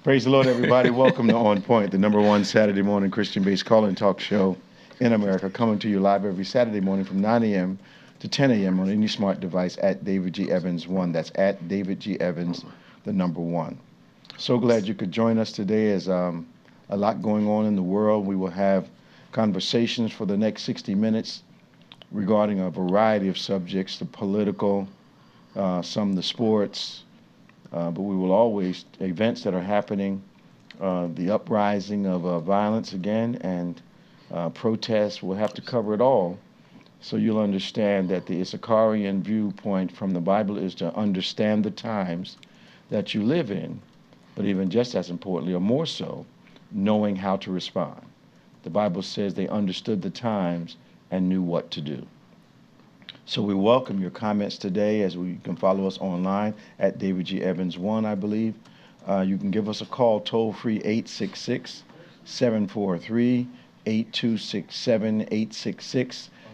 Praise the Lord, everybody. Welcome to On Point, the number one Saturday morning Christian-based call-in talk show in America, coming to you live every Saturday morning from 9 a.m. to 10 a.m. on any smart device at David G. Evans 1. That's at David G. Evans, the number one. So glad you could join us today. As a lot going on in the world. We will have conversations for the next 60 minutes regarding a variety of subjects, the political, some of the sports, but we will always, events that are happening, the uprising of violence again, and protests. We'll have to cover it all so you'll understand that the Issacharian viewpoint from the Bible is to understand the times that you live in, but even just as importantly, or more so, knowing how to respond. The Bible says they understood the times and knew what to do. So we welcome your comments today, as you can follow us online at David G. Evans 1, I believe. You can give us a call toll-free 866-743-8267,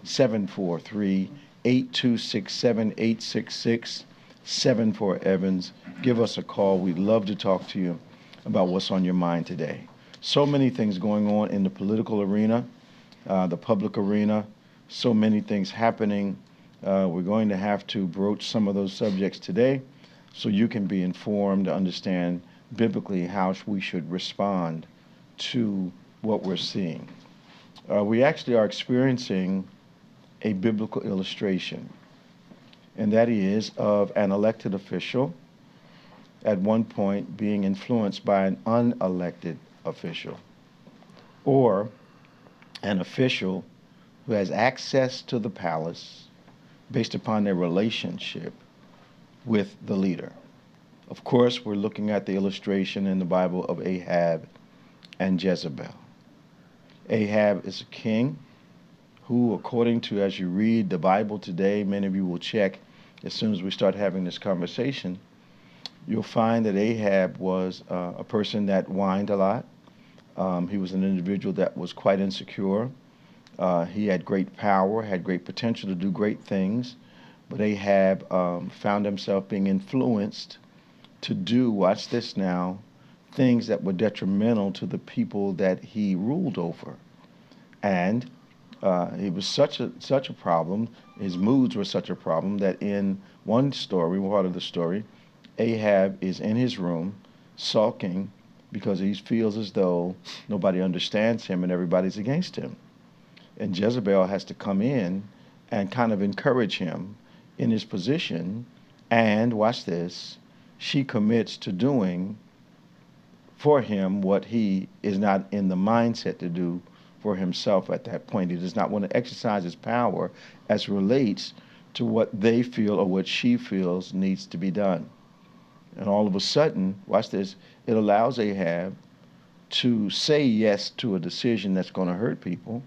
866-743-8267-866-74 Evans. Give us a call. We'd love to talk to you about what's on your mind today. So many things going on in the political arena, the public arena, so many things happening. We're going to have to broach some of those subjects today so you can be informed to understand biblically how we should respond to what we're seeing. We actually are experiencing a biblical illustration, and that is of an elected official at one point being influenced by an unelected official, or an official who has access to the palace based upon their relationship with the leader. Of course, we're looking at the illustration in the Bible of Ahab and Jezebel. Ahab is a king who, according to, as you read the Bible today, many of you will check as soon as we start having this conversation, you'll find that Ahab was a person that whined a lot. He was an individual that was quite insecure. He had great power, had great potential to do great things, but Ahab found himself being influenced to do, watch this now, things that were detrimental to the people that he ruled over. And it was such a problem, his moods were such a problem, that in one story, part of the story, Ahab is in his room sulking because he feels as though nobody understands him and everybody's against him. And Jezebel has to come in and kind of encourage him in his position. And watch this, she commits to doing for him what he is not in the mindset to do for himself at that point. He does not want to exercise his power as relates to what they feel or what she feels needs to be done. And all of a sudden, watch this, it allows Ahab to say yes to a decision that's going to hurt people,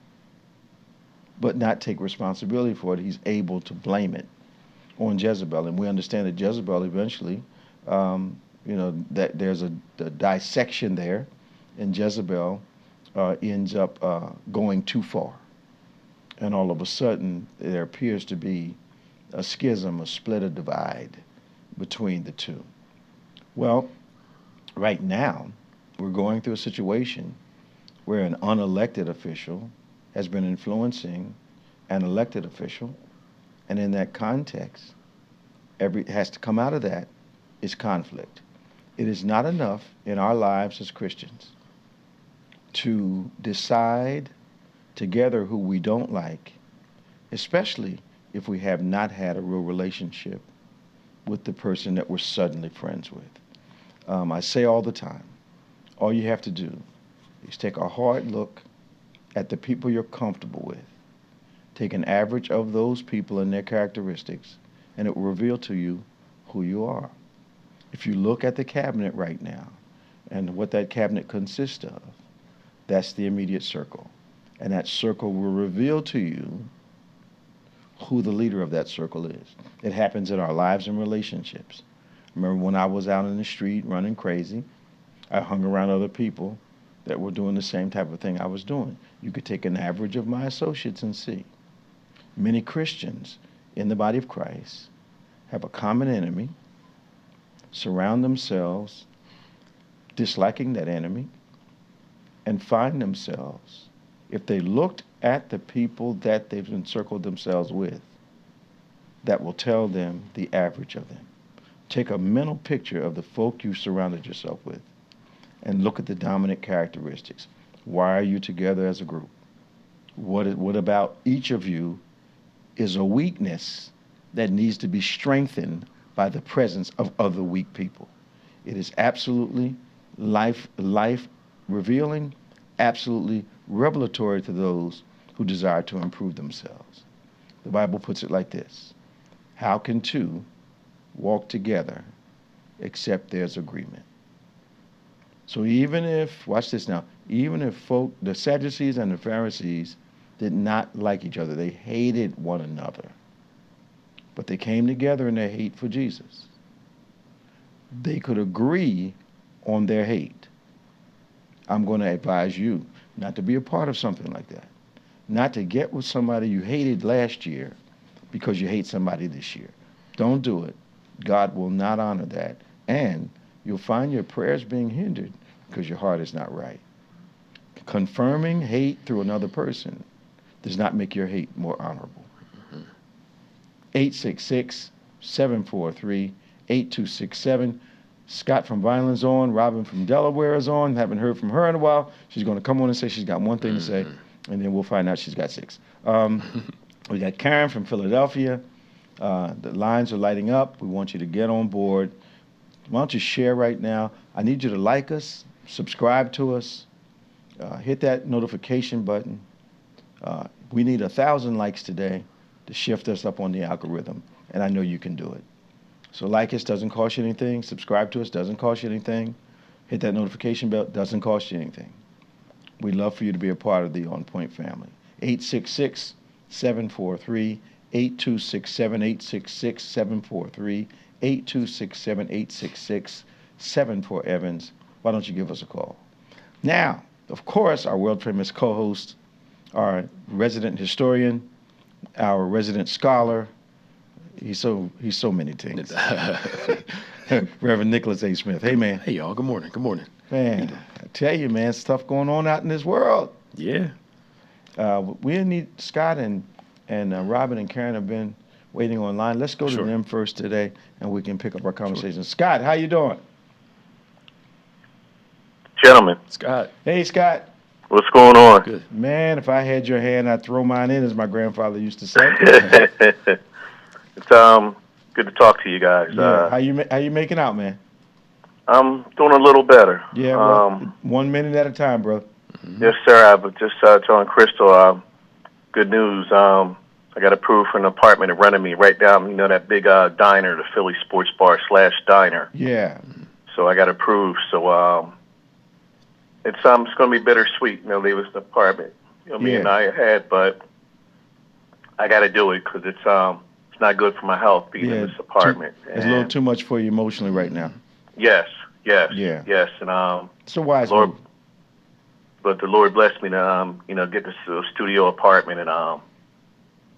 but not take responsibility for it. He's able to blame it on Jezebel. And we understand that Jezebel eventually, that there's a dissection there, and Jezebel ends up going too far. And all of a sudden, there appears to be a schism, a split, a divide between the two. Well, right now, we're going through a situation where an unelected official has been influencing an elected official, and in that context, has to come out of that is conflict. It is not enough in our lives as Christians to decide together who we don't like, especially if we have not had a real relationship with the person that we're suddenly friends with. I say all the time, all you have to do is take a hard look at the people you're comfortable with. Take an average of those people and their characteristics, and it will reveal to you who you are. If you look at the cabinet right now and what that cabinet consists of, that's the immediate circle. And that circle will reveal to you who the leader of that circle is. It happens in our lives and relationships. Remember when I was out in the street running crazy, I hung around other people that were doing the same type of thing I was doing. You could take an average of my associates and see. Many Christians in the body of Christ have a common enemy, surround themselves disliking that enemy and find themselves, if they looked at the people that they've encircled themselves with, that will tell them the average of them. Take a mental picture of the folk you surrounded yourself with and look at the dominant characteristics. Why are you together as a group? What about each of you is a weakness that needs to be strengthened by the presence of other weak people? It is absolutely life revealing, absolutely revelatory to those who desire to improve themselves. The Bible puts it like this: how can two walk together except there's agreement? So even if, watch this now, even if folk, the Sadducees and the Pharisees did not like each other, they hated one another, but they came together in their hate for Jesus, they could agree on their hate. I'm going to advise you not to be a part of something like that, not to get with somebody you hated last year because you hate somebody this year. Don't do it. God will not honor that, and you'll find your prayers being hindered because your heart is not right. Confirming hate through another person does not make your hate more honorable. 866-743-8267. Scott from Vineland's on. Robin from Delaware is on. Haven't heard from her in a while. She's going to come on and say she's got one thing to say, and then we'll find out she's got 6. We got Karen from Philadelphia. The lines are lighting up. We want you to get on board. Why don't you share right now? I need you to like us, subscribe to us, hit that notification button. We need 1,000 likes today to shift us up on the algorithm, and I know you can do it. So like us, doesn't cost you anything. Subscribe to us, doesn't cost you anything. Hit that notification bell, doesn't cost you anything. We'd love for you to be a part of the On Point family. 866-743-8267, 866-743-8267, 867-866-74 Evans. Why don't you give us a call? Now, of course, our world famous co-host, our resident historian, our resident scholar. He's so many things. Reverend Nicholas A. Smith. Hey, man. Hey, y'all. Good morning. Good morning. Man, I tell you, man, stuff going on out in this world. Yeah. We need Scott and Robin and Karen have been waiting online. Let's go to them first today, and we can pick up our conversation. Sure. Scott, how you doing? Gentlemen. Scott. Hey, Scott. What's going on? Good. Man, if I had your hand, I'd throw mine in, as my grandfather used to say. It's good to talk to you guys. Yeah. How you making out, man? I'm doing a little better. Yeah, well, 1 minute at a time, bro. Mm-hmm. Yes, sir. I was just telling Crystal, good news. I got approved for an apartment in Runnymede, right down, that big diner, the Philly Sports Bar / diner. Yeah. So I got approved. So it's going to be bittersweet. They was the apartment me and I had, but I got to do it because it's not good for my health being in this apartment. It's a little too much for you emotionally right now. Yes. Yeah. Yes, and it's a wise Lord, move. But the Lord blessed me to get this studio apartment, and of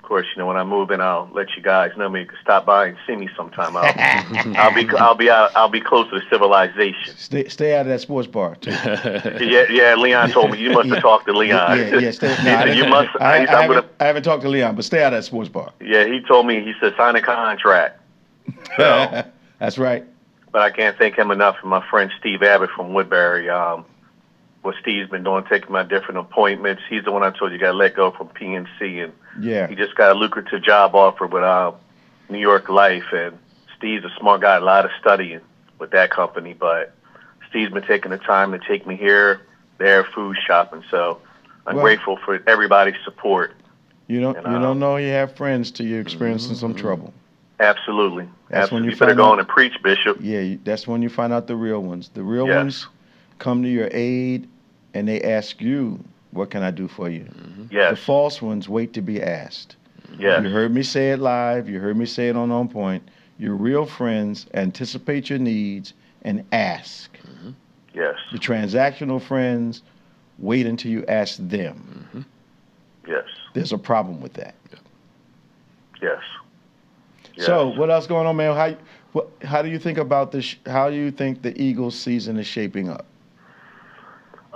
course, when I move in, I'll let you guys know. You can stop by and see me sometime. I'll be closer to civilization. Stay out of that sports bar too. Yeah. Leon told me you must have talked to Leon. I haven't talked to Leon, but stay out of that sports bar. Yeah, he told me. He said sign a contract. So, that's right. But I can't thank him enough for my friend Steve Abbott from Woodbury. What Steve's been doing, taking my different appointments. He's the one I told you got let go from PNC, and he just got a lucrative job offer with New York Life. And Steve's a smart guy, a lot of studying with that company. But Steve's been taking the time to take me here, there, food shopping. So I'm grateful for everybody's support. You don't know you have friends till you're experiencing some trouble. Absolutely. That's when you better go on and preach, Bishop. Yeah, that's when you find out the real ones. The real ones come to your aid, and they ask you, what can I do for you? Yes. The false ones wait to be asked. Yes. You heard me say it live. You heard me say it on Point. Your real friends anticipate your needs and ask. Yes. The transactional friends wait until you ask them. Yes. There's a problem with that. Yes. So what else going on, man? How do you think about this? How do you think the Eagles season is shaping up?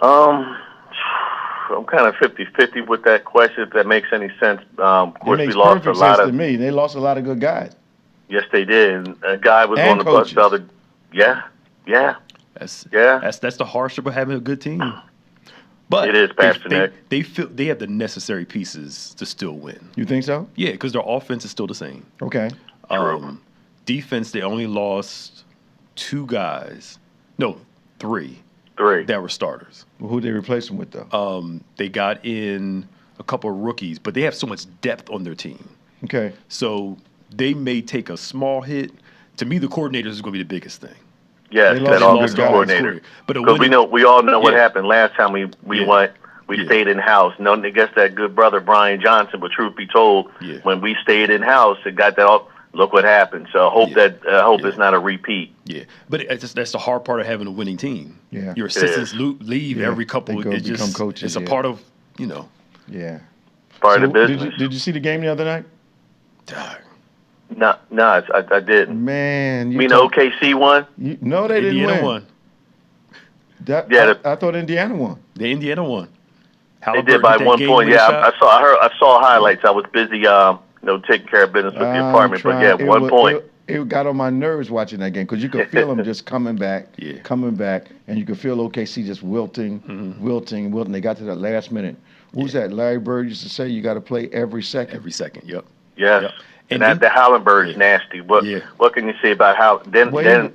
I'm kind of 50-50 with that question, if that makes any sense. Of course, it makes we lost perfect a lot sense of. to me. They lost a lot of good guys. Yes, they did. And a guy was And on the coaches. bus the other. Yeah. That's Yeah. that's the hardship of having a good team. But It is, Pastor Nick. they feel they have the necessary pieces to still win. You think so? Yeah, because their offense is still the same. Okay. True. Defense, they only lost 2 guys. No, 3 that were starters. Well, who they replace them with, though? They got in a couple of rookies, but they have so much depth on their team. Okay. So they may take a small hit. To me, the coordinators is going to be the biggest thing. Yes, They that lost offensive guys. coordinator. But Because we all know what Yeah. happened last time we Yeah. went. We stayed in house. Nothing against that good brother Brian Johnson, but truth be told, Yeah. when we stayed in house, it got that off. Look what happened. So I hope Yeah. it's not a repeat. Yeah, but that's the hard part of having a winning team. Yeah. Your assistants leave Yeah. every couple. They go It become just coaches, it's a yeah. part of Yeah. Part of the Did business. you see the game the other night? No, I didn't. Man, You mean the OKC won? No, they didn't Indiana win. won. I thought Indiana won. The Indiana won. They Halliburton did by hit that 1 point. game-winning Yeah, shot. I saw highlights. I was busy, taking care of business with the apartment. But yeah, 1 point. It got on my nerves watching that game because you could feel them just coming back, Yeah. and you could feel OKC just wilting. They got to that last minute. What was that? Larry Bird used to say, "You got to play every second." Every second. Yep. Yes. Yep. And then- the Hallenberg's Yeah. nasty. Yeah. What can you say about how then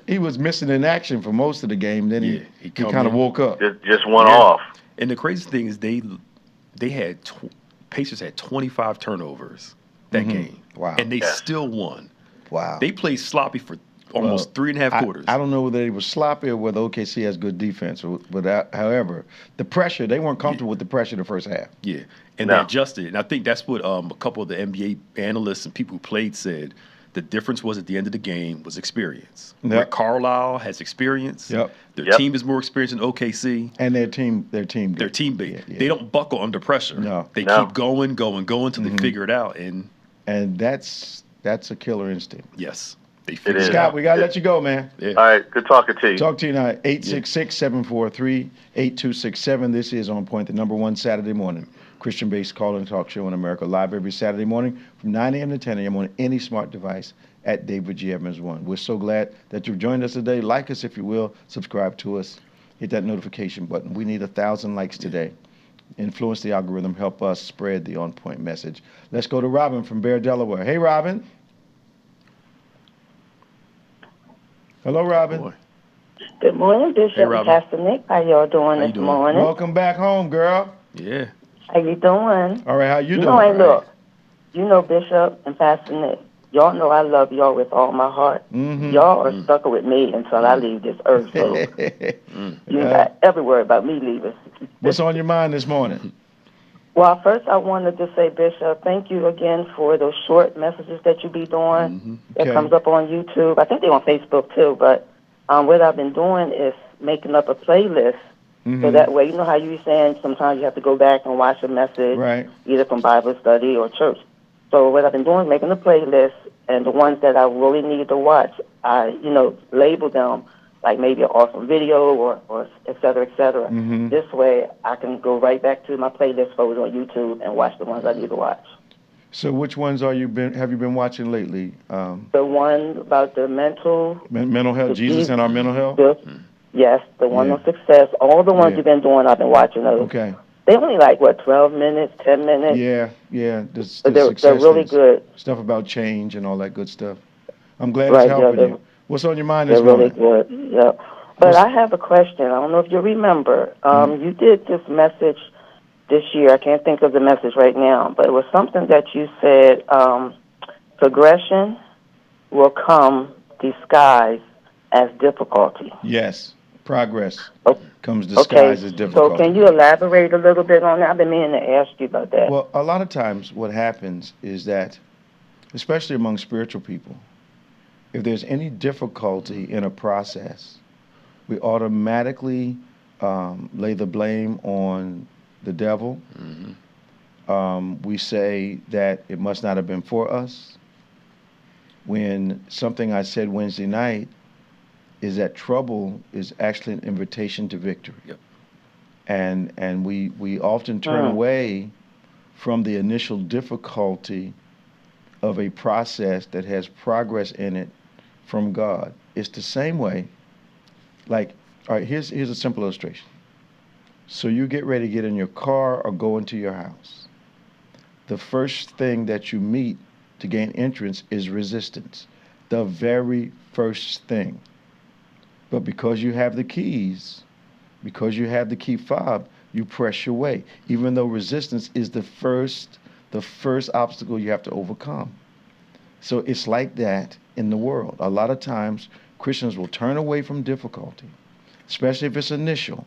He was missing in action for most of the game. Then Yeah, he come kind of in. woke up. just went Yeah. off? And the crazy thing is they had Pacers had 25 turnovers that game. Wow. And they Yeah. still won. Wow. They played sloppy for almost 3.5 quarters. I don't know whether they were sloppy or whether OKC has good defense. But however, the pressure, they weren't comfortable with the pressure the first half. Yeah, and No. they adjusted. And I think that's what a couple of the NBA analysts and people who played said. The difference was at the end of the game was experience. Yep. Where Carlisle has experience. Yep. Their Yep. team is more experienced than OKC. And their team. Their team big. Yeah, yeah. They don't buckle under pressure. No. They No. keep going until they figure it out. And that's a killer instinct. yes, they figure is. it Scott, out. we gotta let you go, man. Yeah. All right, good talking to you. Talk to you now. 866-743-8267. This is On Point, the #1 Saturday morning Christian-based call and talk show in America, live every Saturday morning from 9 a.m. to 10 a.m. on any smart device at David G. Evans 1. We're so glad that you've joined us today. Like us if you will. Subscribe to us. Hit that notification button. We need 1,000 likes today. Influence the algorithm. Help us spread the On Point message. Let's go to Robin from Bear, Delaware. Hey, Robin. Hello, Robin. Boy. Good morning, Bishop Hey, and Robin. Pastor Nick. How y'all doing How you this doing? morning? Welcome back home, girl. Yeah. How you doing? All right, how you doing? Hey, look, Bishop and Pastor Nick, y'all know I love y'all with all my heart. Mhm. Y'all are stuck with me until I leave this earth, so you got every word about me leaving. What's on your mind this morning? Well, first I wanted to say, Bishop, thank you again for those short messages that you be doing. That Okay. comes up on YouTube. I think they're on Facebook too, but what I've been doing is making up a playlist. So that way, you know how you were saying sometimes you have to go back and watch a message, Right. either from Bible study or church. So what I've been doing is making a playlist, and the ones that I really need to watch, I, label them, like maybe an awesome video or et cetera, et cetera. This way, I can go right back to my playlist folder on YouTube and watch the ones I need to watch. So which ones have you been watching lately? The one about the mental Health, Jesus and our mental health? Yes, the one Yeah. on success. All the ones Yeah. you've been doing, I've been watching those. Okay. They only 12 minutes, 10 minutes. Yeah. But they're success really things. good. Stuff about change and all that good stuff. I'm glad Right, it's helping yeah, you. What's on your mind this They're really morning? good. Yep. But I have a question. I don't know if you remember. You did this message this year. I can't think of the message right now, but it was something that you said, progression will come disguised as difficulty. Yes. Progress Oh, comes disguised as difficult. So can you elaborate a little bit on that? I've been meaning to ask you about that. Well, a lot of times what happens is that, especially among spiritual people, if there's any difficulty in a process, we automatically lay the blame on the devil. We say that it must not have been for us. When something I said Wednesday night is that trouble is actually an invitation to victory. Yep. and we often turn away from the initial difficulty of a process that has progress in it from God. It's the same way. Like, all right, here's a simple illustration. So you get ready to get in your car or go into your house. The first thing that you meet to gain entrance is resistance. The very first thing. But because you have the keys, because you have the key fob, you press your way, even though resistance is the first obstacle you have to overcome. So it's like that in the world. A lot of times, Christians will turn away from difficulty, especially if it's initial,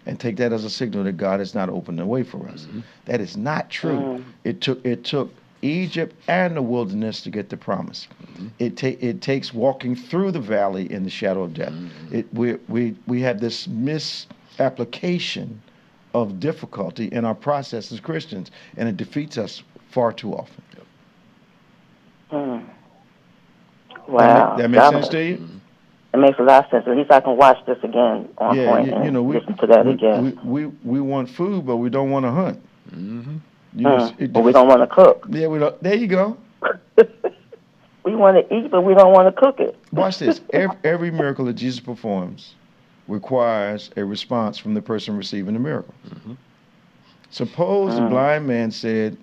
and take that as a signal that God has not opened the way for us. Mm-hmm. That is not true. It took Egypt and the wilderness to get the promise. Mm-hmm. It takes walking through the valley in the shadow of death. Mm-hmm. We have this misapplication of difficulty in our process as Christians, and it defeats us far too often. Wow. That makes sense to you? It makes a lot of sense. At least I can watch this again on point and listen to that again. We want food, but we don't want to hunt. Mm-hmm. But we don't want to cook. Yeah, we don't. There you go. We want to eat, but we don't want to cook it. Watch this. Every miracle that Jesus performs requires a response from the person receiving the miracle. Mm-hmm. Suppose the blind man said,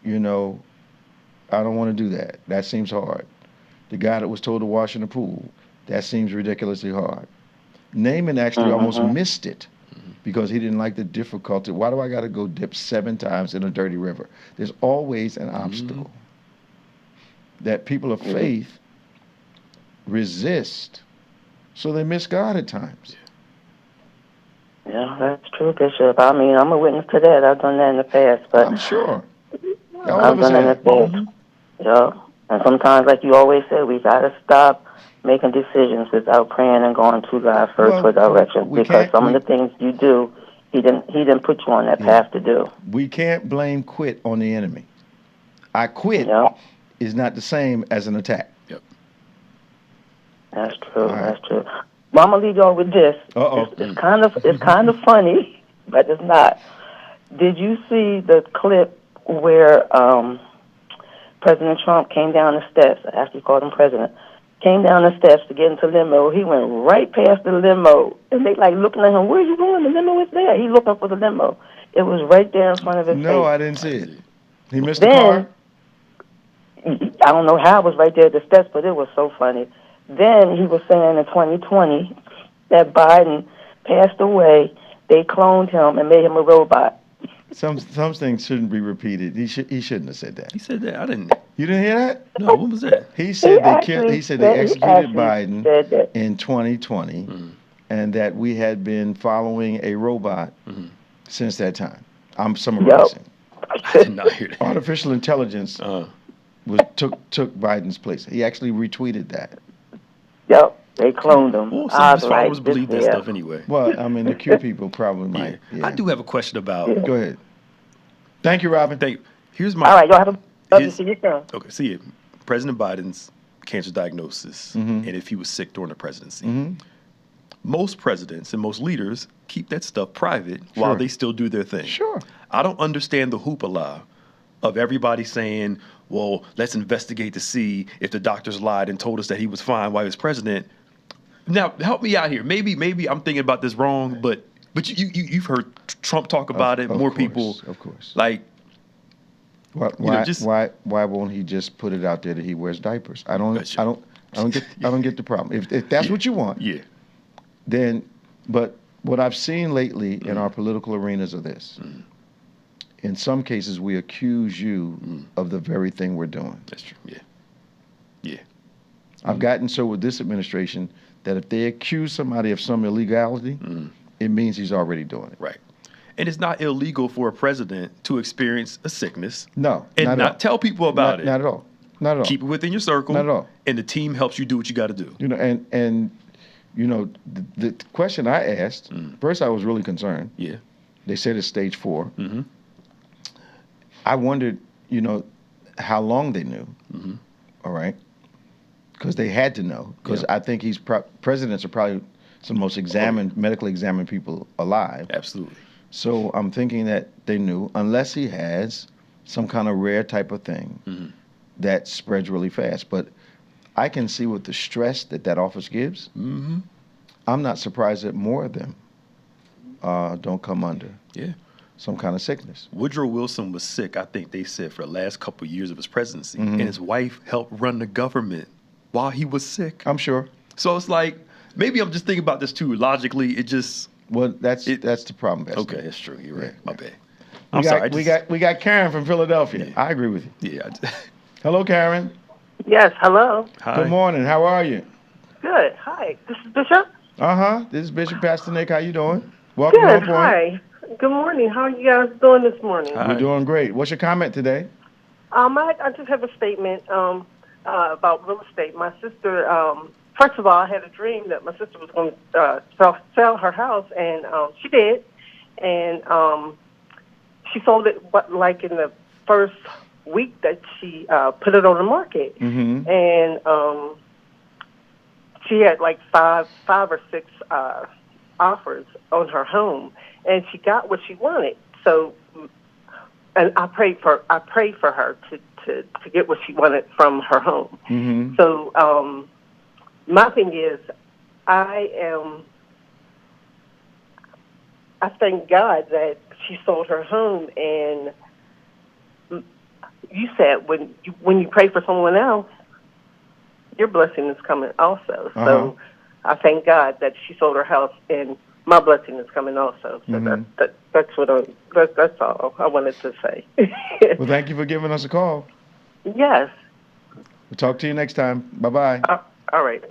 I don't want to do that. That seems hard. The guy that was told to wash in the pool, that seems ridiculously hard. Naaman actually almost missed it because he didn't like the difficulty. Why do I got to go dip 7 times in a dirty river? There's always an obstacle that people of faith resist, so they miss God at times. Yeah, that's true, Bishop. I mean, I'm a witness to that. I've done that in the past. But I'm sure. I've done that in the past. Yeah. And sometimes, like you always say, we got to stop making decisions without praying and going to God first for direction. Because some of the things you do, He didn't put you on that path to do. We can't blame quit on the enemy. I quit is not the same as an attack. Yep. That's true. Right. That's true. Well, I'm gonna leave y'all with this. It's kind of funny, but it's not. Did you see the clip where President Trump came down the steps? I actually called him president. Came down the steps to get into limo. He went right past the limo, and they like looking at him. Where are you going? The limo is there. He looking for the limo. It was right there in front of his face. No, I didn't see it. He missed the car. I don't know how it was right there at the steps, but it was so funny. Then he was saying in 2020 that Biden passed away. They cloned him and made him a robot. Some things shouldn't be repeated. He shouldn't have said that. He said that. I didn't. You didn't hear that? No. What was that? He said they executed Biden in 2020, and that we had been following a robot since that time. I'm summarizing. I did not hear that. Artificial intelligence took Biden's place. He actually retweeted that. Yep. They cloned him. Well, some of his followers believe that stuff anyway. Well, I mean, the Q people probably might. Yeah. I do have a question about. Yeah. Go ahead. Thank you, Robin. Thank you. Here's my. All right, y'all have a. See you soon. Okay, see you. President Biden's cancer diagnosis, and if he was sick during the presidency. Most presidents and most leaders keep that stuff private while they still do their thing. Sure. I don't understand the hoopla of everybody saying, well, let's investigate to see if the doctors lied and told us that he was fine while he was president. Now, help me out here. Maybe I'm thinking about this wrong, but you've heard Trump talk about it. More people, of course. Like, why won't he just put it out there that he wears diapers? I don't get the problem. If that's what you want, then. But what I've seen lately in our political arenas are this. In some cases, we accuse you of the very thing we're doing. That's true. Yeah. I've gotten so with this administration that if they accuse somebody of some illegality, it means he's already doing it. Right. And it's not illegal for a president to experience a sickness. No. And not tell people about it. Not at all. Not at all. Keep it within your circle. Not at all. And the team helps you do what you got to do. And the question I asked, first I was really concerned. Yeah. They said it's stage 4. I wondered, how long they knew. All right. Because they had to know. Because I think presidents are probably some of the most medically examined people alive. Absolutely. So I'm thinking that they knew, unless he has some kind of rare type of thing that spreads really fast. But I can see with the stress that office gives, I'm not surprised that more of them don't come under some kind of sickness. Woodrow Wilson was sick, I think they said, for the last couple of years of his presidency. And his wife helped run the government while he was sick. I'm sure. So it's like, maybe I'm just thinking about this too. Logically, it just... Well, that's the problem, Bethany. Okay, that's true. You're right. My bad. We got Karen from Philadelphia. Yeah. I agree with you. Yeah. Hello, Karen. Yes, hello. Hi. Good morning. How are you? Good. Hi. This is Bishop? This is Bishop Pastor Nick. How you doing? Welcome to On Good. Point. Hi. Good morning. How are you guys doing this morning? Hi. We're doing great. What's your comment today? I just have a statement about real estate. My sister, first of all, I had a dream that my sister was going to sell her house, and she did. And she sold it, like in the first week that she put it on the market. And she had like five or six offers on her home, and she got what she wanted. So, and I prayed for her to get what she wanted from her home. So, my thing is, I thank God that she sold her home, and you said when you pray for someone else, your blessing is coming also. So I thank God that she sold her house, and my blessing is coming also. So that's all I wanted to say. Well, thank you for giving us a call. Yes. We'll talk to you next time. Bye-bye. All right.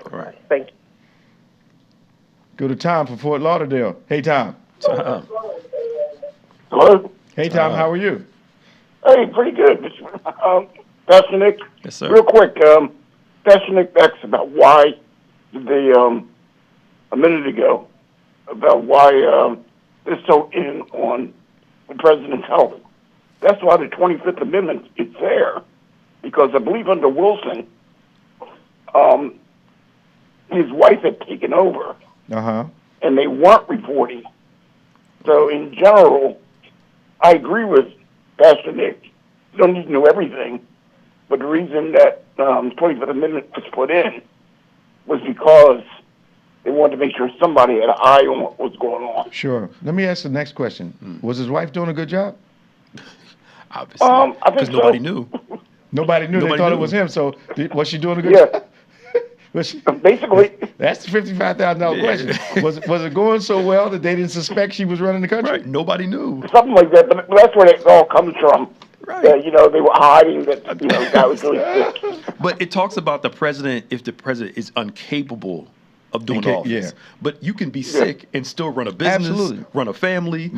Thank you. Go to Tom from Fort Lauderdale. Hey, Tom. Hello? Hey, Tom. How are you? Hey, pretty good. Pastor Nick? Yes, sir. Real quick, Pastor Nick asked about why they, a minute ago, about why they're so in on the president's health. That's why the 25th Amendment is there, because I believe under Wilson, his wife had taken over, and they weren't reporting. So in general, I agree with Pastor Nick. You don't need to know everything, but the reason that 25th Amendment was put in was because they wanted to make sure somebody had an eye on what was going on. Sure. Let me ask the next question. Was his wife doing a good job? Obviously. I think because nobody knew. Nobody knew. They thought it was him. So was she doing a good job? Basically. That's the $55,000 question. Was it going so well that they didn't suspect she was running the country? Right. Nobody knew. Something like that, but that's where it all comes from. Right. They were hiding that, the guy was really sick. But it talks about the president, if the president is incapable of doing office. Yeah. But you can be sick and still run a business, run a family.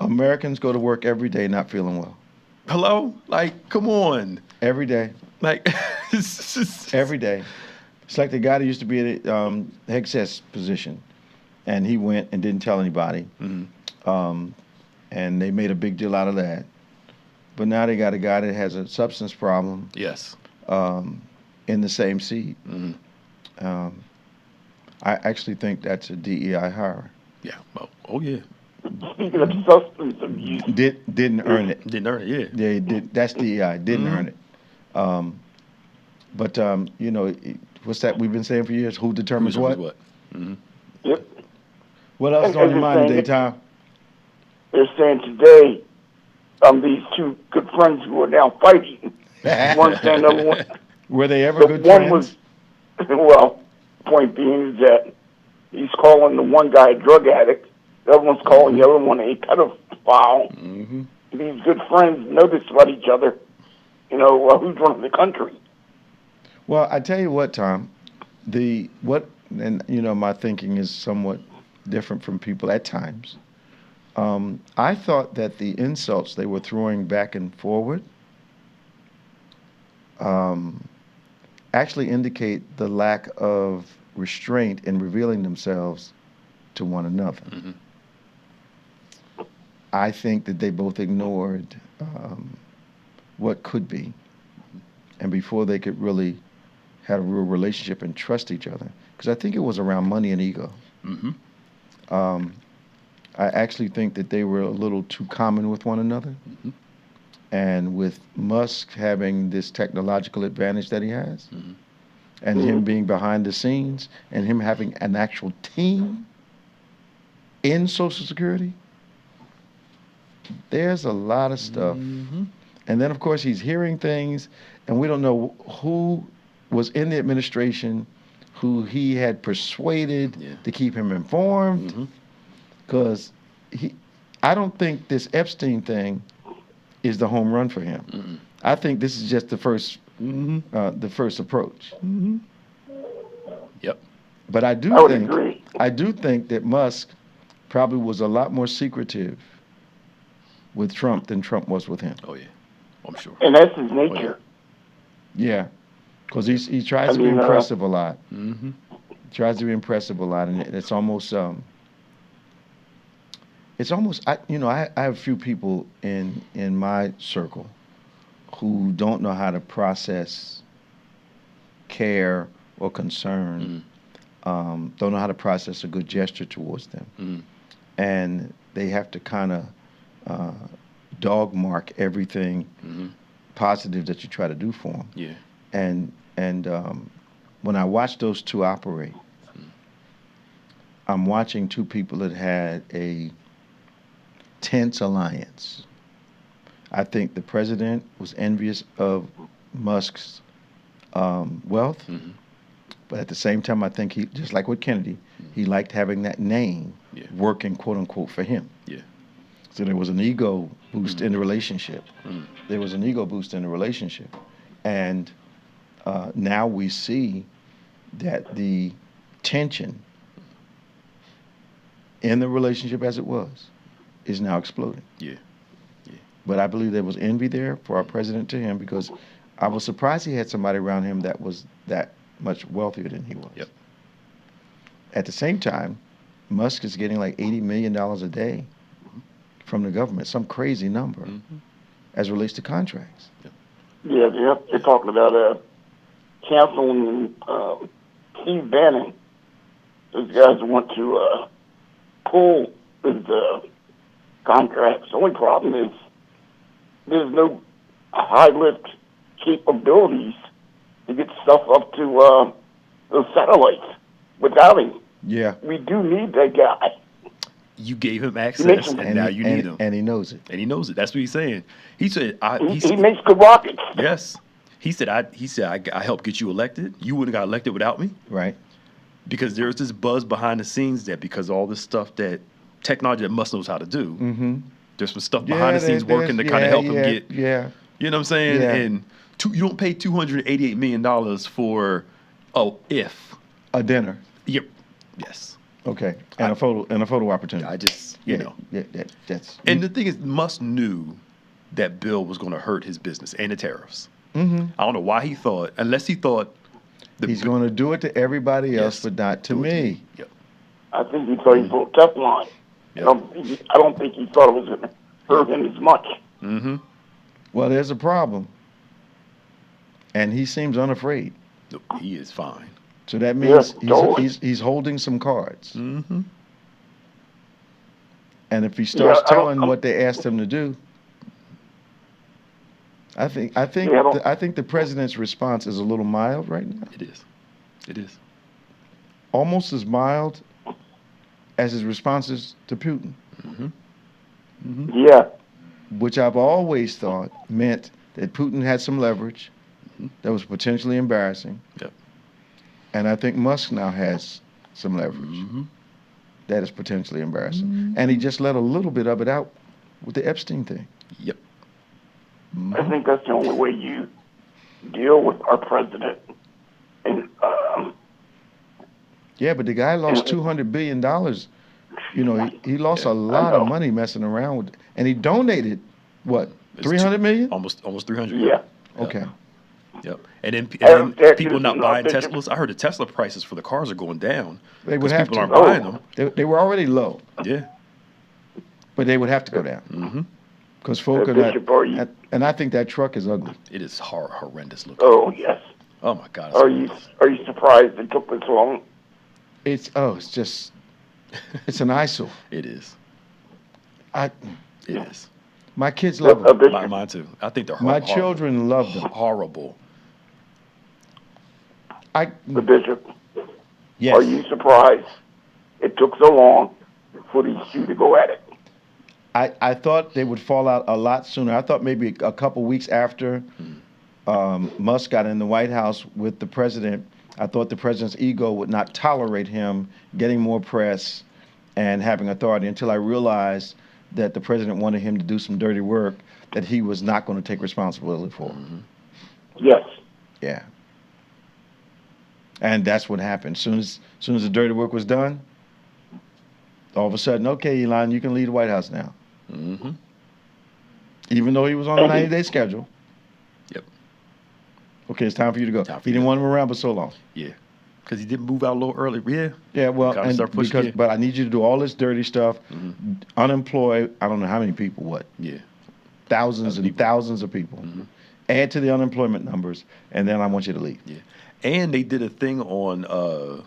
Americans go to work every day not feeling well. Hello? Like, come on. Every day. Like, every day. It's like the guy that used to be in the excess position, and he went and didn't tell anybody, and they made a big deal out of that. But now they got a guy that has a substance problem. Yes. In the same seat. I actually think that's a DEI hire. Yeah. Oh yeah. Speaking of substance abuse. Didn't earn it. Didn't earn it, yeah. Yeah, he did. That's DEI. Didn't earn it. But what's that we've been saying for years? Who determines what? Yep. What else is on your mind today, Tom? They're saying today, these two good friends who are now fighting. One saying the other one. Were they ever good friends? Well, point being is that he's calling the one guy a drug addict. The other one's calling the other one a pedophile. These good friends know this about each other. Who's running the country? Well, I tell you what, Tom. My thinking is somewhat different from people at times. I thought that the insults they were throwing back and forward actually indicate the lack of restraint in revealing themselves to one another. I think that they both ignored what could be, and before they could really have a real relationship and trust each other, because I think it was around money and ego. Mm-hmm. I actually think that they were a little too common with one another. Mm-hmm. And with Musk having this technological advantage that he has, and him being behind the scenes, and him having an actual team in Social Security, there's a lot of stuff. Mm-hmm. And then, of course, he's hearing things, and we don't know who was in the administration who he had persuaded to keep him informed. Because I don't think this Epstein thing is the home run for him. I think this is just the first approach. Yep. But I do think that Musk probably was a lot more secretive with Trump than Trump was with him. Oh yeah, I'm sure. And that's his nature. Yeah, because he tries to be impressive a lot. Mm-hmm. Tries to be impressive a lot, and it's almost I have a few people in my circle who don't know how to process care or concern, don't know how to process a good gesture towards them, and they have to kind of dog mark everything positive that you try to do for them. Yeah. And when I watch those two operate, I'm watching two people that had a tense alliance. I think the president was envious of Musk's wealth, but at the same time, I think he, just like with Kennedy, he liked having that name working, quote unquote, for him. Yeah. So there was an ego boost in the relationship. There was an ego boost in the relationship. And now we see that the tension in the relationship as it was is now exploding. Yeah. But I believe there was envy there for our president to him, because I was surprised he had somebody around him that was that much wealthier than he was. Yep. At the same time, Musk is getting like $80 million a day from the government, some crazy number, as relates to contracts. Yeah, they're talking about canceling Steve Bannon. Those guys want to pull his contracts. The only problem is there's no high lift capabilities to get stuff up to those satellites without him. Yeah. We do need that guy. You gave him access, and now you need him. And he knows it. And he knows it. That's what he's saying. He said, he makes good rockets. Yes. He said, I helped get you elected. You wouldn't have got elected without me. Right. Because there's this buzz behind the scenes that because all this stuff that technology that Musk knows how to do, there's some stuff behind the scenes working to kind of help him get. Yeah. You know what I'm saying? Yeah. And you don't pay $288 million for a dinner. Yep. Yes. Okay. And a photo opportunity. I just that's. And the thing is, Musk knew that bill was going to hurt his business and the tariffs. I don't know why he thought, unless he thought he's going to do it to everybody else, but not to me. Yep. I think he thought he put Teflon. Yep. I don't think he thought it was going to hurt him as much. Well, there's a problem, and he seems unafraid. He is fine. So that means he's holding some cards. And if he starts telling what they asked him to do, I think the president's response is a little mild right now. It is. Almost as mild as his responses to Putin. Yeah. Which I've always thought meant that Putin had some leverage that was potentially embarrassing. Yep. And I think Musk now has some leverage that is potentially embarrassing. And he just let a little bit of it out with the Epstein thing. Yep. I think that's the only way you deal with our president. And yeah, but the guy lost $200 billion. You know, he lost a lot of money messing around with, and he donated what, $300 million? Almost 300. Yeah. Okay. Yep. And then people not buying Teslas. I heard the Tesla prices for the cars are going down. They would have people to. aren't buying them. They were already low. Yeah. But they would have to go down. Because folk are not. And I think that truck is ugly. It is horrendous looking. Oh yes. Oh my God. Are you surprised it took this long? It's just It's an eyesore. It is. It is. My kids love them. Mine too. I think they're my children love them. Horrible. The Bishop. Yes. Are you surprised it took so long for these two to go at it? I thought they would fall out a lot sooner. I thought maybe a couple weeks after Musk got in the White House with the president, I thought the president's ego would not tolerate him getting more press and having authority until I realized that the president wanted him to do some dirty work that he was not going to take responsibility for. Mm-hmm. Yes. Yeah. And that's what happened. Soon as the dirty work was done, all of a sudden, okay, Elon, you can leave the White House now. Mm-hmm. Even though he was on a 90-day schedule. Yep. Okay, it's time for you to go. He didn't want him around for so long. Yeah. Because he didn't move out a little early. Yeah. Yeah, well, but I need you to do all this dirty stuff. Mm-hmm. Unemployed, I don't know how many people, what? Yeah. Thousands and thousands of people. Mm-hmm. Add to the unemployment numbers, and then I want you to leave. Yeah. And they did a thing on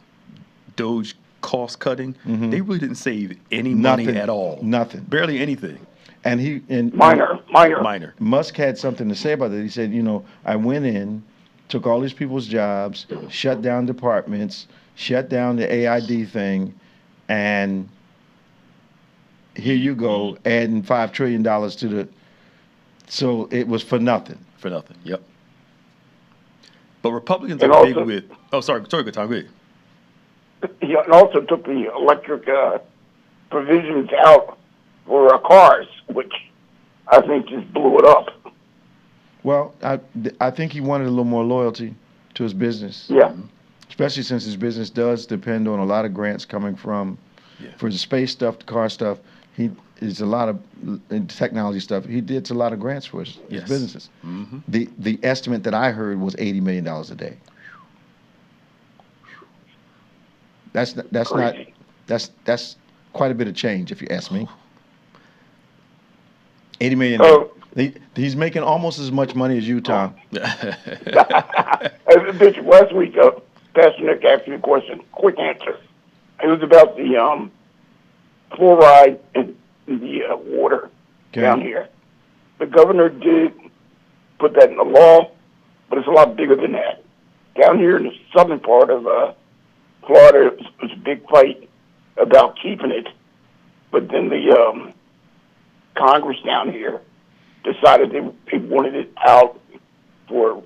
Doge cost cutting. Mm-hmm. They really didn't save any money at all. Nothing. Barely anything. And minor. Musk had something to say about that. He said, I went in, took all these people's jobs, shut down departments, shut down the AID thing, and here you go, adding $5 trillion to the. So it was for nothing. For nothing. Yep. But Republicans are big with. Oh, sorry, good time. Go ahead. He also took the electric provisions out for cars, which I think just blew it up. Well, I think he wanted a little more loyalty to his business. Yeah. Especially since his business does depend on a lot of grants coming from, for the space stuff, the car stuff. He is a lot of technology stuff. He did a lot of grants for his businesses. Mm-hmm. The estimate that I heard was $80 million a day. That's quite a bit of change, if you ask me. $80 million. He's making almost as much money as you, Tom. Bishop, last week, Pastor Nick asked me a question. Quick answer. It was about the fluoride in the water down here. The governor did put that in the law, but it's a lot bigger than that. Down here in the southern part of Florida, it was a big fight about keeping it, but then the Congress down here decided they wanted it out for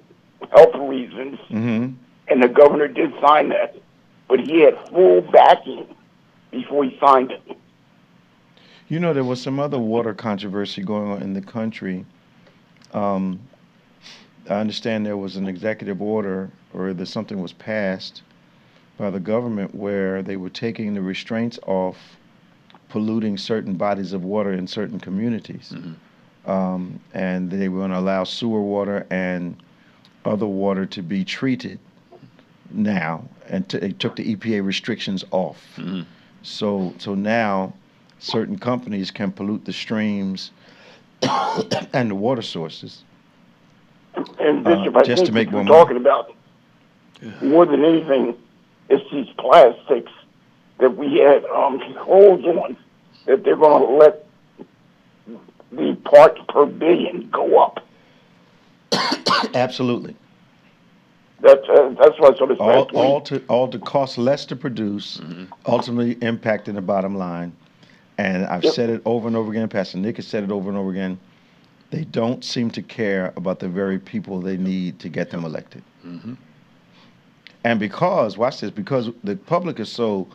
health reasons, and the governor did sign that, but he had full backing before he signed it. There was some other water controversy going on in the country. I understand there was an executive order, or that something was passed by the government where they were taking the restraints off polluting certain bodies of water in certain communities. Mm-hmm. And they were going to allow sewer water and other water to be treated now, and they took the EPA restrictions off. Mm-hmm. So now certain companies can pollute the streams and the water sources. And Bishop, I think to make more money. Talking about more than anything, it's these plastics that we had controls on, that they're going to let the parts per billion go up. Absolutely. That's why sort of all to cost less to produce, ultimately impacting the bottom line. And I've said it over and over again. Pastor Nick has said it over and over again. They don't seem to care about the very people they need to get them elected. Mm-hmm. And because the public is so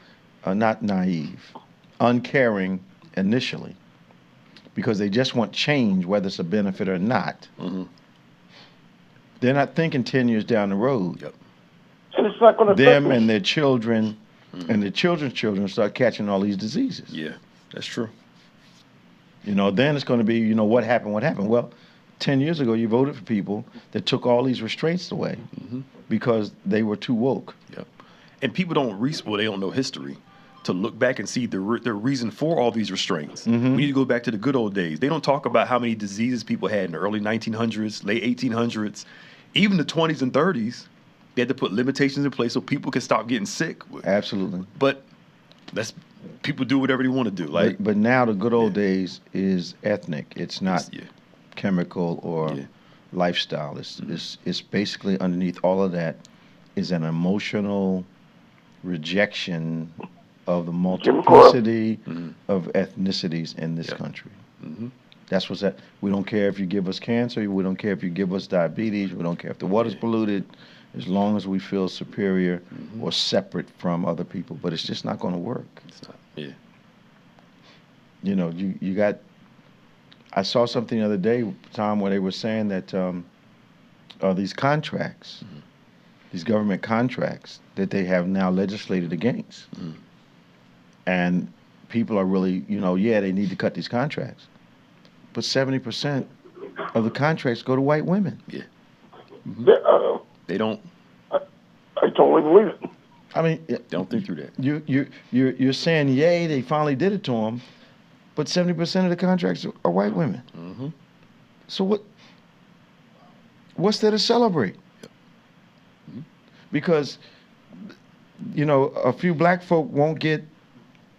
not naive, uncaring initially, because they just want change, whether it's a benefit or not. Mm-hmm. They're not thinking 10 years down the road. Yep. And it's not going to them and their children and their children's children start catching all these diseases. Yeah, that's true. Then it's going to be, what happened? Well, 10 years ago, you voted for people that took all these restraints away because they were too woke. Yep. And people they don't know history to look back and see the reason for all these restraints. Mm-hmm. We need to go back to the good old days. They don't talk about how many diseases people had in the early 1900s, late 1800s, even the 20s and 30s. They had to put limitations in place so people could stop getting sick. Absolutely. But people do whatever they want to do. Like, but now the good old days is ethnic. It's not chemical or lifestyle. It's basically underneath all of that is an emotional rejection of the multiplicity of ethnicities in this country. That's what's that. We don't care if you give us cancer. We don't care if you give us diabetes. We don't care if the water's polluted, as long as we feel superior or separate from other people. But it's just not going to work. It's not. Yeah. You know, you got. I saw something the other day, Tom, where they were saying that these contracts, these government contracts that they have now legislated against, and people are really, they need to cut these contracts. But 70% of the contracts go to white women. Yeah. They don't. I totally believe it. I mean, don't think through that. You're saying, yay, they finally did it to them, but 70% of the contracts are white women. So what's there to celebrate? Because, a few black folk won't get,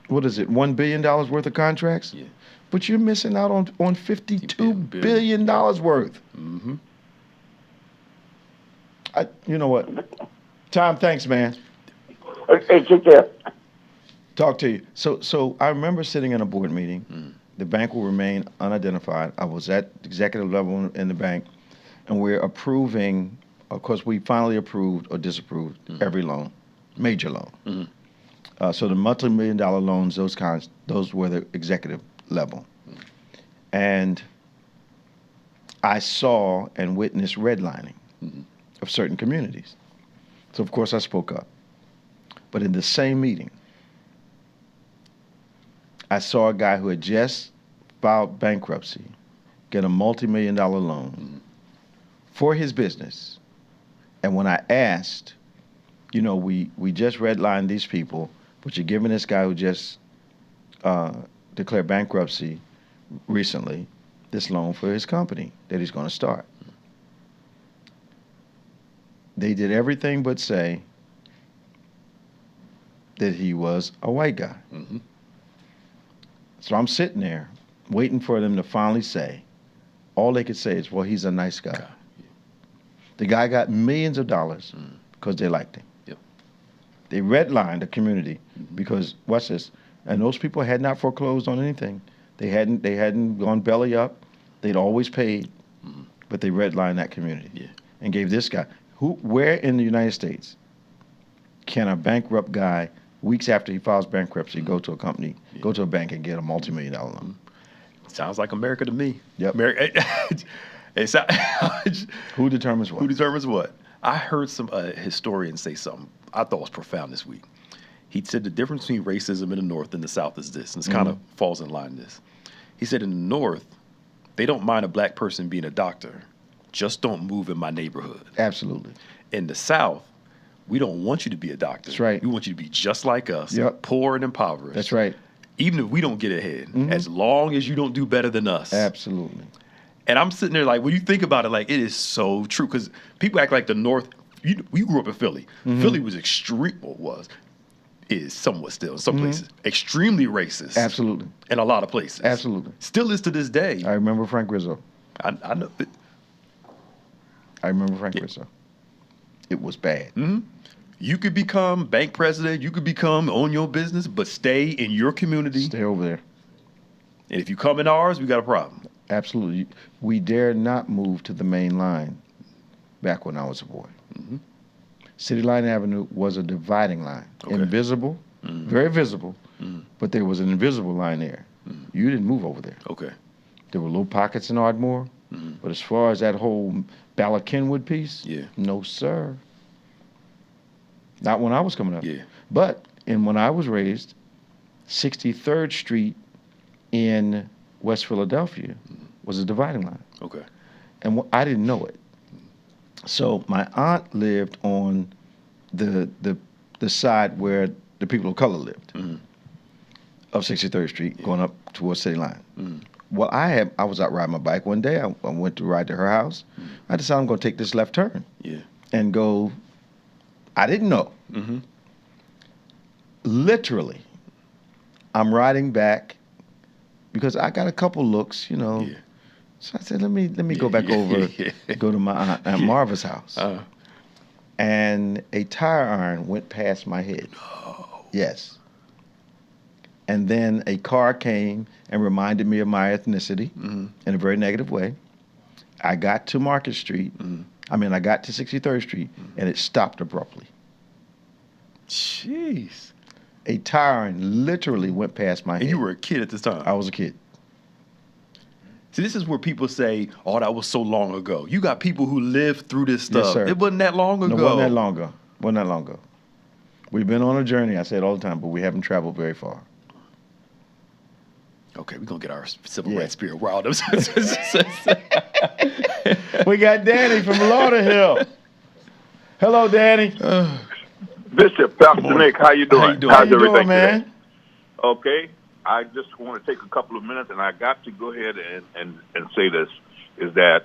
$1 billion worth of contracts? Yeah. But you're missing out on $52 billion worth. You know what? Tom, thanks, man. Hey, take care. Talk to you. So I remember sitting in a board meeting. The bank will remain unidentified. I was at executive level in the bank, and we're approving. Of course, we finally approved or disapproved every loan, major loan. So the multi-million-dollar loans, those were the executive level. And I saw and witnessed redlining of certain communities. So, of course, I spoke up. But in the same meeting, I saw a guy who had just filed bankruptcy get a multi-million-dollar loan for his business. And when I asked, we just redlined these people, but you're giving this guy who just declared bankruptcy recently this loan for his company that he's going to start. They did everything but say that he was a white guy. So I'm sitting there waiting for them to finally say, all they could say is, well, he's a nice guy. The guy got millions of dollars because they liked him. They redlined the community because, watch this, and those people had not foreclosed on anything. They hadn't gone belly up. They'd always paid, but they redlined that community and gave this guy, where in the United States can a bankrupt guy, weeks after he files bankruptcy, go to a company, go to a bank and get a multi-million-dollar loan? Sounds like America to me. Yep. Who determines what? Who determines what? I heard some historian say something I thought was profound this week. He said the difference between racism in the North and the South is this, and this kind of falls in line with this. He said in the North, they don't mind a black person being a doctor, just don't move in my neighborhood. Absolutely. In the South, we don't want you to be a doctor. That's right. We want you to be just like us, poor and impoverished. That's right. Even if we don't get ahead, as long as you don't do better than us. Absolutely. And I'm sitting there like, when you think about it, like, it is so true. Because people act like the North, we grew up in Philly. Philly was is somewhat still in some places, extremely racist. Absolutely. In a lot of places. Absolutely. Still is to this day. I remember Frank Rizzo. I know. I remember Frank Rizzo. It was bad. You could become bank president, you could become own your business, but stay in your community. Stay over there. And if you come in ours, we got a problem. Absolutely. We dare not move to the main line back when I was a boy. City Line Avenue was a dividing line. Invisible, very visible, but there was an invisible line there. You didn't move over there. Okay. There were little pockets in Ardmore, but as far as that whole Bala Kenwood piece, no, sir. Not when I was coming up. But when I was raised, 63rd Street in West Philadelphia was a dividing line. Okay. And I didn't know it. So my aunt lived on the side where the people of color lived of 63rd Street, going up towards City Line. Well, I was out riding my bike one day. I went to ride to her house. I decided I'm going to take this left turn and go. I didn't know. Literally, I'm riding back because I got a couple looks, you know. Yeah. So I said, let me go back over, go to my Aunt Marva's house. And a tire iron went past my head. No. Yes. And then a car came and reminded me of my ethnicity in a very negative way. I got to Market Street. I got to 63rd Street, and it stopped abruptly. Jeez. A tire iron literally went past my head. And you were a kid at this time? I was a kid. See, this is where people say, oh, that was so long ago. You got people who lived through this stuff. Yes, sir. It wasn't that long ago. No, wasn't that long ago. Wasn't that long ago. We've been on a journey, I say it all the time, but we haven't traveled very far. Okay, we're going to get our civil rights spirit riled up. We got Danny from Lauderhill. Hello, Danny. Bishop, Pastor Nick, how you doing? How you doing, man? Today? Okay. I just want to take a couple of minutes, and I got to go ahead and say this, is that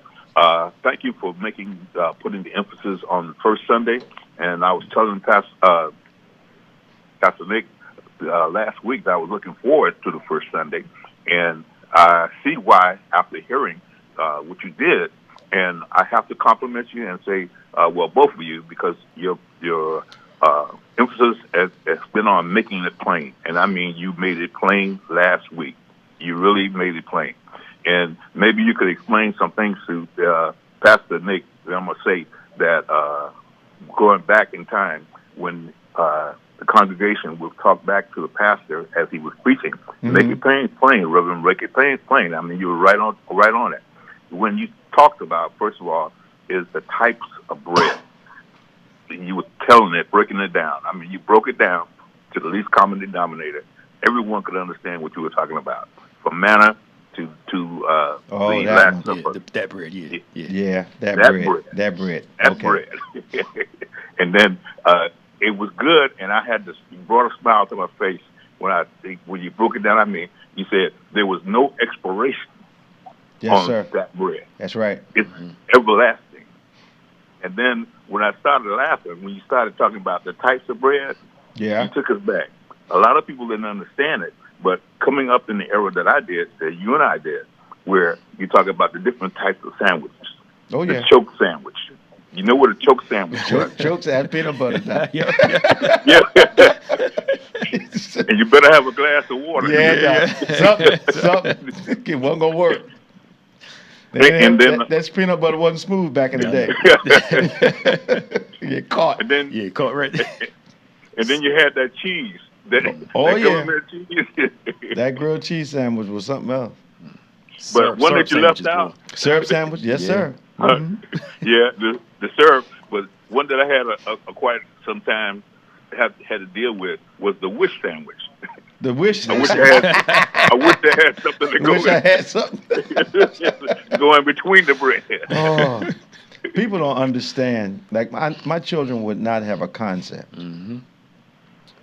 thank you for putting the emphasis on the first Sunday. And I was telling Pastor Nick last week that I was looking forward to the first Sunday. And I see why after hearing what you did. And I have to compliment you and say, well, both of you, because your emphasis has been on making it plain. And I mean, you made it plain last week. You really made it plain. And maybe you could explain some things to Pastor Nick. I'm going to say that going back in time when the congregation would talk back to the pastor as he was preaching, make it plain, Reverend, make it plain. I mean, you were right on it. When you talked about, first of all, is the types of bread. You were telling it, breaking it down. I mean, you broke it down to the least common denominator. Everyone could understand what you were talking about, from manna to the Last Supper. That bread, yeah. That bread. That bread. And then it was good, and I had this, you brought a smile to my face when you broke it down. I mean, you said there was no expiration on that bread. That's right. It's everlasting. And then when I started laughing, when you started talking about the types of bread, you took us back. A lot of people didn't understand it, but coming up in the era that I did, that you and I did, where you talk about the different types of sandwiches. Oh, yeah. The choke sandwich. You know what a choke sandwich is? Chokes add peanut butter. Yeah. And you better have a glass of water. Something. It wasn't going to work. And then that peanut butter wasn't smooth back in the day. You get caught. And then caught right. And then you had that cheese. That grilled cheese sandwich was something else. But one that you left out. Syrup sandwich, yes, sir. Yeah, the syrup. But one that I had a quite some time had to deal with was the wish sandwich. The wish. I wish I had something to go. I had something going between the bread. Oh, people don't understand. Like my children would not have a concept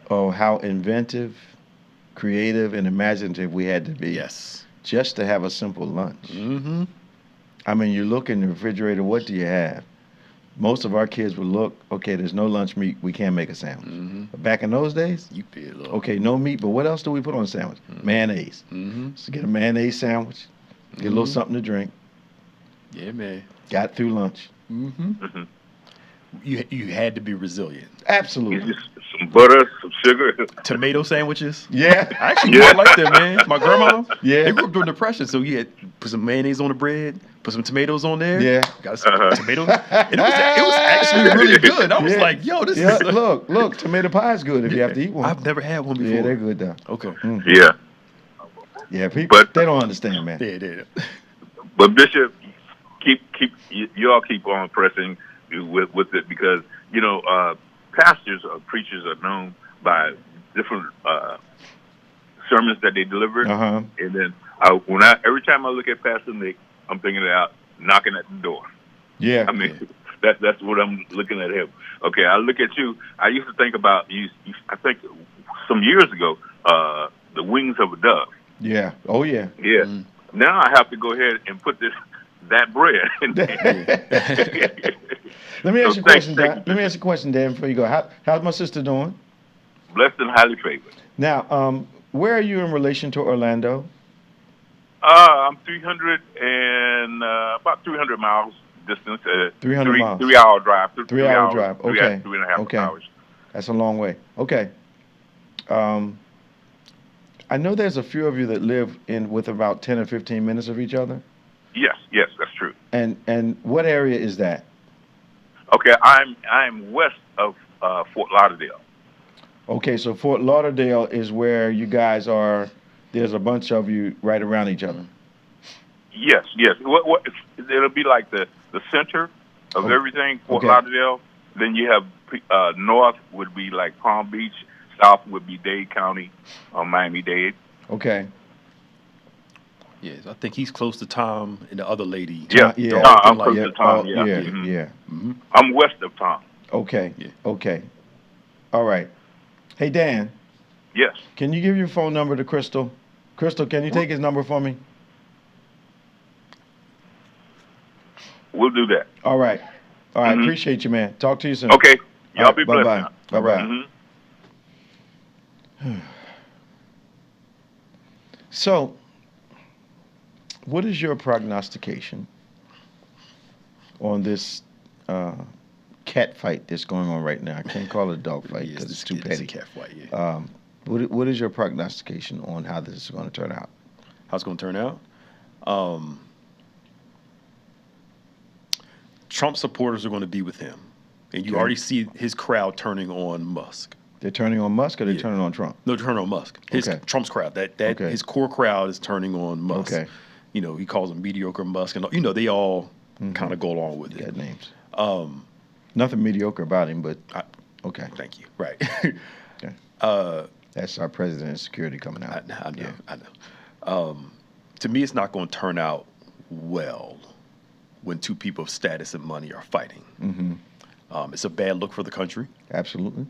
of how inventive, creative, and imaginative we had to be. Yes. Just to have a simple lunch. I mean, you look in the refrigerator. What do you have? Most of our kids would look, okay, there's no lunch meat, we can't make a sandwich. But back in those days, okay, no meat, but what else do we put on a sandwich? Mayonnaise. So get a mayonnaise sandwich, get a little something to drink. Yeah, man. Got through lunch. You had to be resilient. Absolutely. Some butter, some sugar. Tomato sandwiches. Yeah. I actually quite like that, man. My grandma, they grew up during the Depression, so you had put some mayonnaise on the bread, put some tomatoes on there. Yeah. Got some tomatoes. And it was actually really good. I was like, yo, this is... Look, tomato pie is good if you have to eat one. I've never had one before. Yeah, they're good, though. Okay. Yeah. Yeah, people, they don't understand, man. Yeah. But Bishop, you all keep on pressing with it because, you know, pastors or preachers are known by different sermons that they deliver. And then every time I look at Pastor Nick, I'm thinking about knocking at the door. Yeah. I mean, that's what I'm looking at him. Okay, I look at you. I used to think about you. I think some years ago, the wings of a dove. Yeah. Oh, yeah. Yeah. Now I have to go ahead and put that bread in there. Let me ask you a question, Dan. Let me ask you a question, Dan, before you go. How's my sister doing? Blessed and highly favored. Now, where are you in relation to Orlando? I'm about 300 miles distance. 300 miles. 3 hour drive. 3 hour drive. Okay. 3.5 hours. That's a long way. Okay. I know there's a few of you that live with about 10 or 15 minutes of each other. Yes, that's true. And what area is that? Okay, I'm west of Fort Lauderdale. Okay, so Fort Lauderdale is where you guys are. There's a bunch of you right around each other. Yes. It'll be like the center of everything, Fort Lauderdale. Then you have north would be like Palm Beach. South would be Dade County, Miami-Dade. Okay. Yes, I think he's close to Tom and the other lady. Yeah. I'm close to Tom. Mm-hmm. I'm west of Tom. Okay. Yeah. Okay. All right. Hey, Dan. Yes. Can you give your phone number to Crystal? Crystal, can you take his number for me? We'll do that. All right. Appreciate you, man. Talk to you soon. Okay. Y'all be blessed. Bye-bye. Bye-bye. Mm-hmm. So, what is your prognostication on this cat fight that's going on right now? I can't call it a dog fight because it's too petty. It's a cat fight, yeah. What is your prognostication on how this is going to turn out? How it's going to turn out? Trump supporters are going to be with him. And you already see his crowd turning on Musk. They're turning on Musk or they're turning on Trump? No, they're turning on Musk. Trump's crowd. His core crowd is turning on Musk. Okay. You know, he calls him mediocre Musk. And, you know, they all kind of go along with it. Got names. Nothing mediocre about him, but okay. Thank you. Right. Okay. That's our president of security coming out. I know. To me, it's not going to turn out well when two people of status and money are fighting. Mm-hmm. It's a bad look for the country. Absolutely.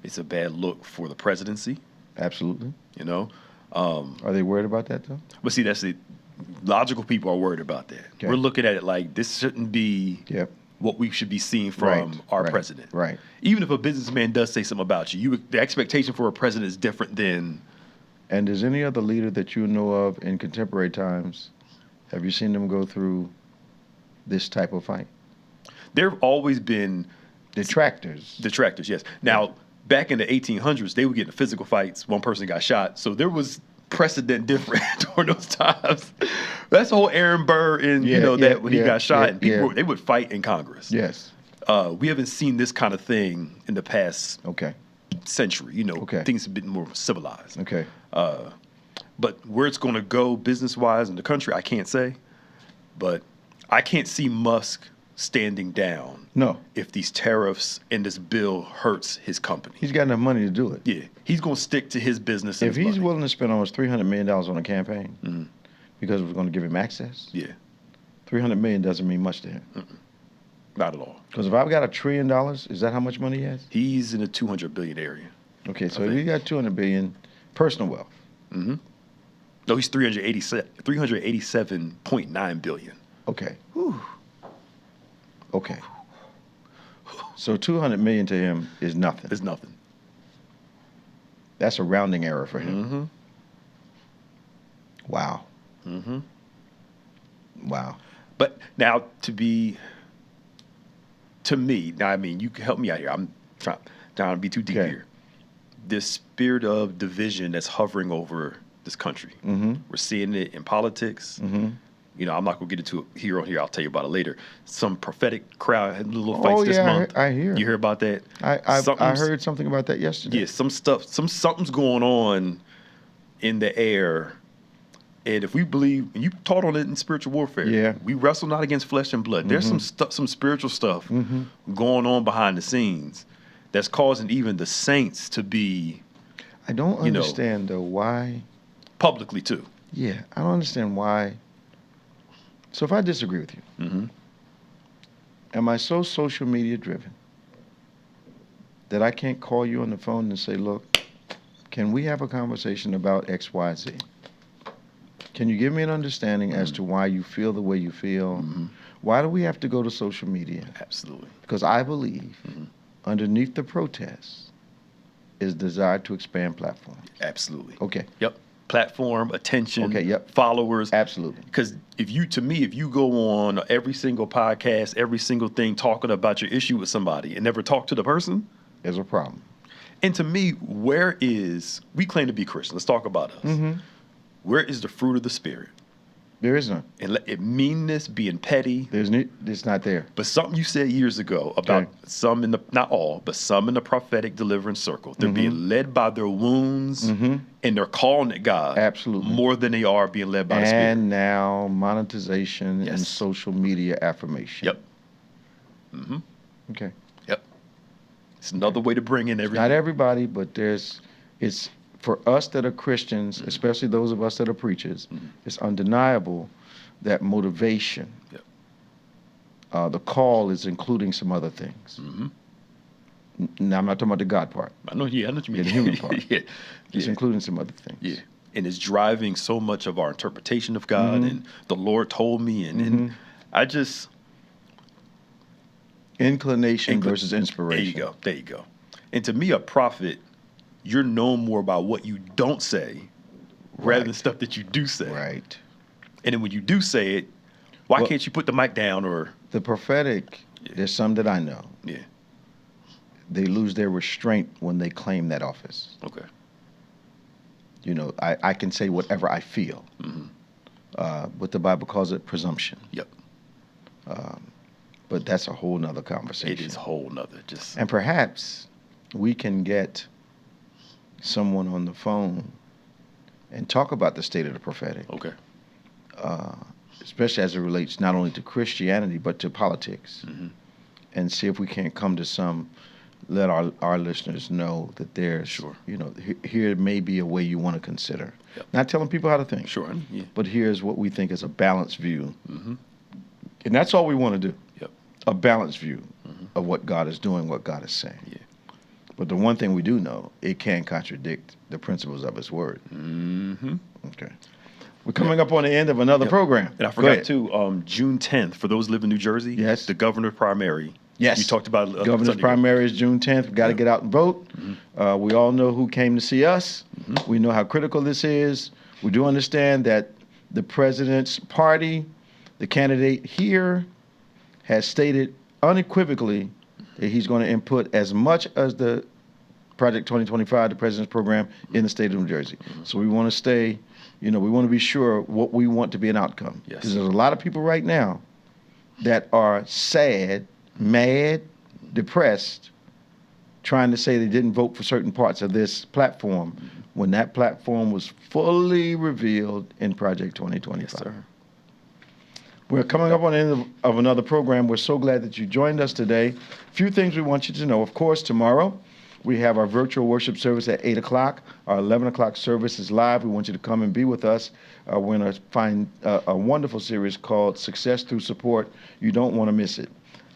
It's a bad look for the presidency. Absolutely. You know? Are they worried about that, though? But see, that's the logical people are worried about that. Okay. We're looking at it like this shouldn't be what we should be seeing from our president. Right. Even if a businessman does say something about you, the expectation for a president is different than... And is any other leader that you know of in contemporary times, have you seen them go through this type of fight? There have always been... Detractors, yes. Now, back in the 1800s, they would get in physical fights. One person got shot. So there was precedent different during those times. That's the whole Aaron Burr when he got shot. And people, they would fight in Congress. Yes. We haven't seen this kind of thing in the past century. You know, things have been more civilized. Okay. But where it's going to go business-wise in the country, I can't say. But I can't see Musk standing down. No. If these tariffs and this bill hurts his company. He's got enough money to do it. Yeah. He's going to stick to his business. If he's willing to spend almost $300 million on a campaign because we're going to give him access, $300 million doesn't mean much to him. Not at all. Because if I've got $1 trillion, is that how much money he has? He's in the 200 billion area. Okay, so if he got 200 billion personal wealth. Mm-hmm. No, he's 387.9 billion. Okay. Whew. Okay. So 200 million to him is nothing. It's nothing. That's a rounding error for him. Mm-hmm. Wow. Mm-hmm. Wow. But now to me, now, I mean, you can help me out here. I'm trying to be too deep here. This spirit of division that's hovering over this country. Mm-hmm. We're seeing it in politics. Mm-hmm. You know, I'm not going to get into it here on here. I'll tell you about it later. Some prophetic crowd had little fights this month. I hear. You hear about that? I heard something about that yesterday. Yeah, something's going on in the air. And if we believe, and you taught on it in spiritual warfare, we wrestle not against flesh and blood. Mm-hmm. There's some spiritual stuff going on behind the scenes that's causing even the saints to be. I don't understand though why. Publicly too. Yeah, I don't understand why. So if I disagree with you, am I so social media driven that I can't call you on the phone and say, look, can we have a conversation about X, Y, Z? Can you give me an understanding as to why you feel the way you feel? Why do we have to go to social media? Absolutely. Because I believe underneath the protests is desired to expand platform. Absolutely. Okay. Yep. Platform, attention, okay, yep. followers. Absolutely. Because if you go on every single podcast, every single thing talking about your issue with somebody and never talk to the person, there's a problem. And to me, we claim to be Christian. Let's talk about us. Mm-hmm. Where is the fruit of the Spirit? There is none. And meanness, being petty. It's not there. But something you said years ago about some not all, but some in the prophetic deliverance circle. They're being led by their wounds, and they're calling it God. Absolutely. More than they are being led by the Spirit. And now monetization and social media affirmation. Yep. Mm-hmm. Okay. Yep. It's another way to bring in everybody. Not everybody, but it's for us that are Christians, especially those of us that are preachers, it's undeniable that motivation, the call is including some other things. Now, I'm not talking about the God part. I know what you mean. The human part. It's including some other things. Yeah. And it's driving so much of our interpretation of God and the Lord told me. And I just... Inclination versus inspiration. There you go. And to me, a prophet, you're known more by what you don't say rather than stuff that you do say. Right. And then when you do say it, why can't you put the mic down or... The prophetic, there's some that I know. Yeah. They lose their restraint when they claim that office. Okay. You know, I can say whatever I feel. But the Bible calls it presumption. Yep. But that's a whole nother conversation. It is a whole nother. And perhaps we can get someone on the phone and talk about the state of the prophetic. Okay. Especially as it relates not only to Christianity, but to politics. And see if we can't come to let our listeners know that there's, here may be a way you want to consider. Yep. Not telling people how to think. Sure. Yeah. But here's what we think is a balanced view. And that's all we want to do. Yep. A balanced view of what God is doing, what God is saying. Yeah. But the one thing we do know, it can contradict the principles of His Word. Okay. We're coming up on the end of another program. And I forgot too, June 10th, for those who live in New Jersey, the governor's primary. Yes. You talked about governor's primary is June 10th. We've got to get out and vote. We all know who came to see us. We know how critical this is. We do understand that the president's party, the candidate here, has stated unequivocally that he's going to input as much as the Project 2025, the president's program, in the state of New Jersey. So we want to stay, we want to be sure what we want to be an outcome. Because there's a lot of people right now that are sad, mad, depressed, trying to say they didn't vote for certain parts of this platform when that platform was fully revealed in Project 2025. Yes, sir. We're coming up on the end of another program. We're so glad that you joined us today. A few things we want you to know. Of course, tomorrow we have our virtual worship service at 8 o'clock. Our 11 o'clock service is live. We want you to come and be with us. We're going to find a wonderful series called Success Through Support. You don't want to miss it.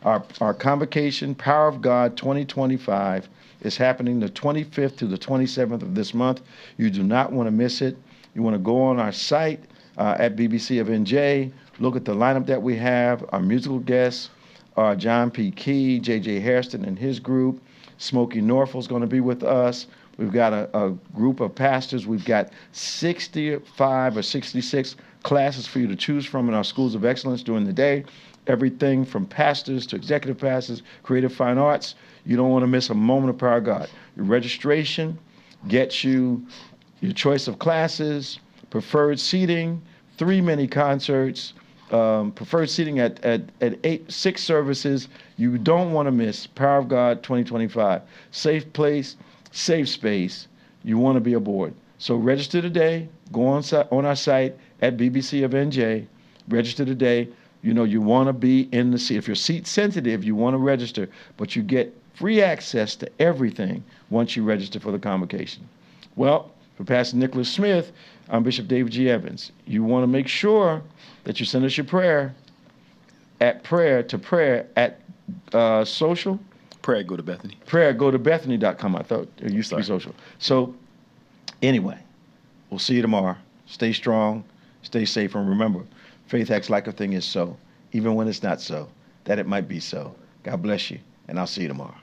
Our convocation, Power of God 2025, is happening the 25th to the 27th of this month. You do not want to miss it. You want to go on our site at BBC of NJ, look at the lineup that we have. Our musical guests are John P. Key, J.J. Hairston and his group. Smokey Norfolk's going to be with us. We've got a group of pastors. We've got 65 or 66 classes for you to choose from in our schools of excellence during the day. Everything from pastors to executive pastors, creative fine arts. You don't want to miss a moment of Power of God. Your registration gets you your choice of classes, preferred seating, 3 mini concerts, preferred seating at 6 services. You don't want to miss Power of God 2025. Safe place, safe space. You want to be aboard. So register today. Go on our site at BBC of NJ. Register today. You want to be in the seat. If you're seat sensitive, you want to register, but you get free access to everything once you register for the convocation. Well, for Pastor Nicholas Smith, I'm Bishop David G. Evans. You want to make sure that you send us your prayer at social. Prayer go to Bethany. Prayer go to Bethany.com. I thought it used to be social. So anyway, we'll see you tomorrow. Stay strong, stay safe, and remember, faith acts like a thing is so, even when it's not so, that it might be so. God bless you, and I'll see you tomorrow.